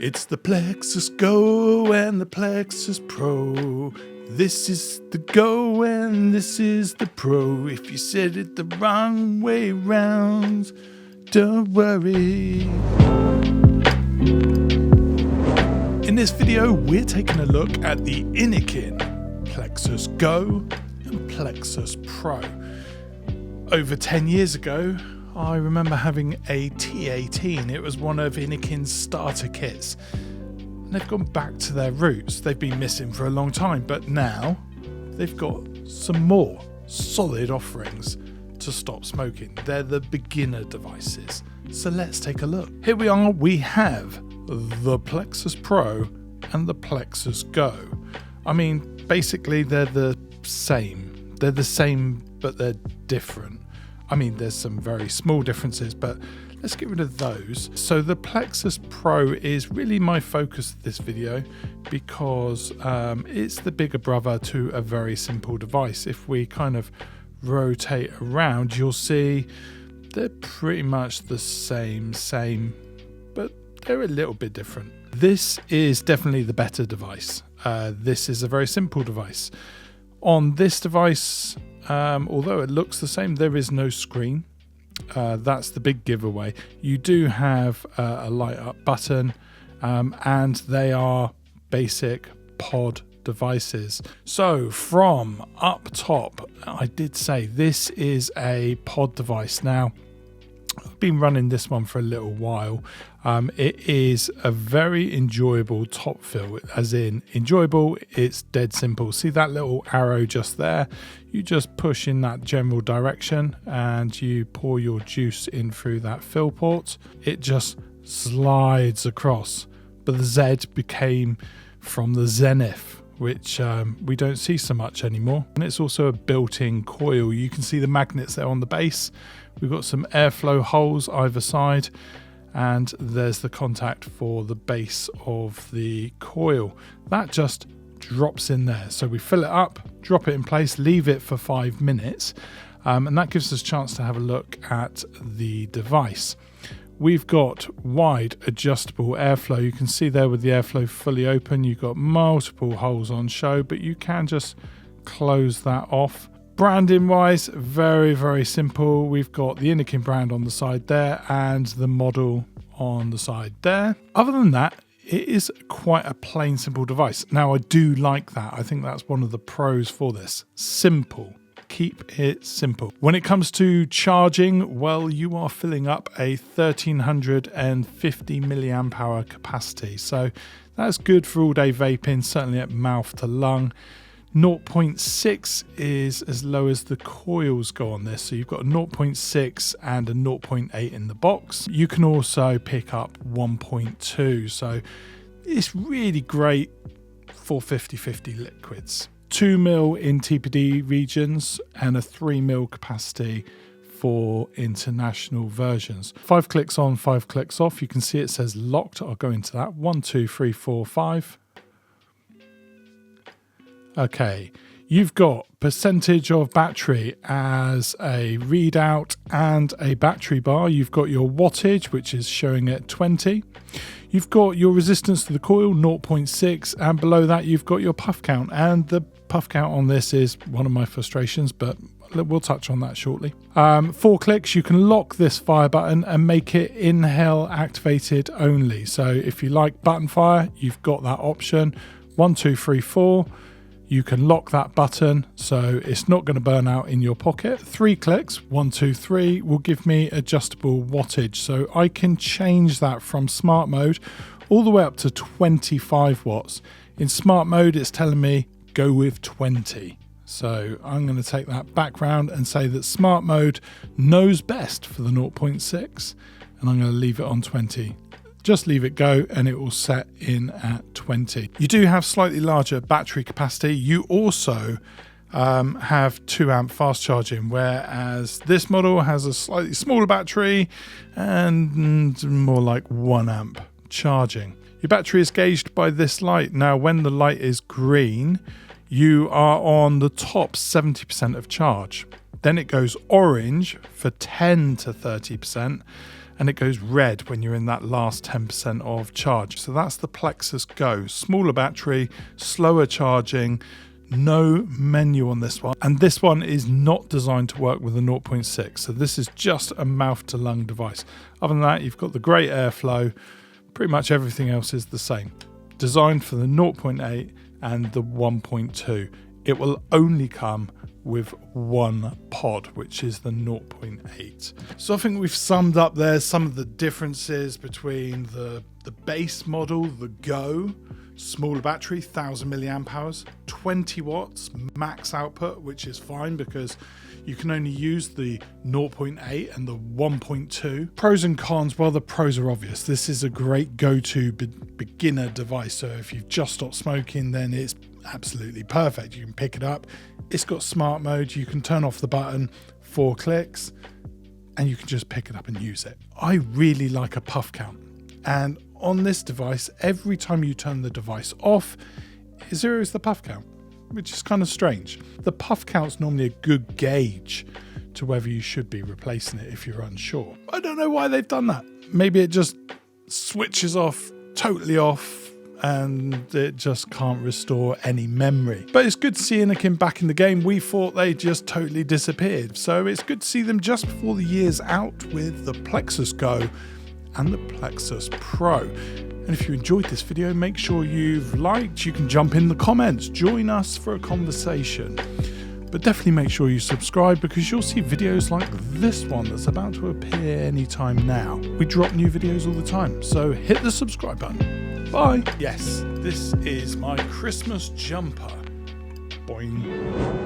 It's the Plexus Go and the Plexus Pro. This is the Go and this is the Pro. If you said it the wrong way round, don't worry. In this video, we're taking a look at the Innokin Plexus Go and Plexus Pro. Over 10 years ago, I remember having a T18. It was one of Innokin's starter kits. And they've gone back to their roots. They've been missing for a long time, but now they've got some more solid offerings to stop smoking. They're the beginner devices. So let's take a look. Here we are. We have the Plexus Pro and the Plexus Go. I mean, basically they're the same. They're the same, but they're different. I mean, there's some very small differences, but let's get rid of those. So the Plexus Pro is really my focus of this video because it's the bigger brother to a very simple device. If we kind of rotate around, you'll see they're pretty much the same, but they're a little bit different. This is definitely the better device. This is a very simple device. On this device, although it looks the same, there is no screen. That's the big giveaway. You do have a light up button, and they are basic pod devices. So from up top, I did say this is a pod device. Now, I've been running this one for a little while. It is a very enjoyable top fill, as in enjoyable, it's dead simple. See that little arrow just there? You just push in that general direction and you pour your juice in through that fill port. It just slides across. But the Z became from the Zenith, which we don't see so much anymore. And it's also a built-in coil. You can see the magnets there on the base. We've got some airflow holes either side, and there's the contact for the base of the coil. That just drops in there. So we fill it up, drop it in place, leave it for 5 minutes, and that gives us a chance to have a look at the device. We've got wide adjustable airflow. You can see there with the airflow fully open, you've got multiple holes on show, but you can just close that off. Branding wise, very, very simple. We've got the Innokin brand on the side there and the model on the side there. Other than that, it is quite a plain, simple device. Now, I do like that. I think that's one of the pros for this. Simple. Keep it simple. When it comes to charging, well, you are filling up a 1350 milliamp hour capacity. So that's good for all day vaping, certainly at mouth to lung. 0.6 is as low as the coils go on this. So you've got a 0.6 and a 0.8 in the box. You can also pick up 1.2. So it's really great for 50-50 liquids. 2 mil in TPD regions and a 3 mil capacity for international versions. 5 clicks on, 5 clicks off. You can see it says locked. I'll go into that. 1, 2, 3, 4, 5. Okay, you've got percentage of battery as a readout and a battery bar. You've got your wattage, which is showing at 20. You've got your resistance to the coil, 0.6, and below that you've got your puff count. And the puff count on this is one of my frustrations, but we'll touch on that shortly. 4 clicks, you can lock this fire button and make it inhale activated only. So if you like button fire, you've got that option. 1, 2, 3, 4. You can lock that button so it's not going to burn out in your pocket. 3 clicks, 1, 2, 3, will give me adjustable wattage. So I can change that from smart mode all the way up to 25 watts. In smart mode, it's telling me go with 20. So I'm going to take that back round and say that smart mode knows best for the 0.6, and I'm going to leave it on 20. Just leave it go and it will set in at 20. You do have slightly larger battery capacity. You also have 2 amp fast charging, whereas this model has a slightly smaller battery and more like 1 amp charging. Your battery is gauged by this light. Now, when the light is green, you are on the top 70% of charge. Then it goes orange for 10 to 30%. and it goes red when you're in that last 10% of charge. So that's the Plexus Go. Smaller battery, slower charging, no menu on this one. And this one is not designed to work with a 0.6. So this is just a mouth to lung device. Other than that, you've got the great airflow. Pretty much everything else is the same. Designed for the 0.8 and the 1.2. It will only come with one pod, which is the 0.8. So I think we've summed up there some of the differences between the base model, the Go, smaller battery, 1000 milliamp hours, 20 watts max output, which is fine because you can only use the 0.8 and the 1.2. Pros and cons, well, the pros are obvious. This is a great go-to beginner device. So if you've just stopped smoking, then it's absolutely perfect. You can pick it up. It's got smart mode. You can turn off the button, 4 clicks, and you can just pick it up and use it. I really like a puff count. And on this device, every time you turn the device off, it zeroes the puff count, which is kind of strange. The puff count's normally a good gauge to whether you should be replacing it if you're unsure. I don't know why they've done that. Maybe it just switches off, totally off, and it just can't restore any memory. But it's good to see Innokin back in the game. We thought they just totally disappeared. So it's good to see them just before the year's out with the Plexus Go and the Plexus Pro. And if you enjoyed this video, make sure you've liked. You can jump in the comments, join us for a conversation. But definitely make sure you subscribe because you'll see videos like this one that's about to appear anytime now. We drop new videos all the time, so hit the subscribe button. Bye. Yes, this is my Christmas jumper. Boing.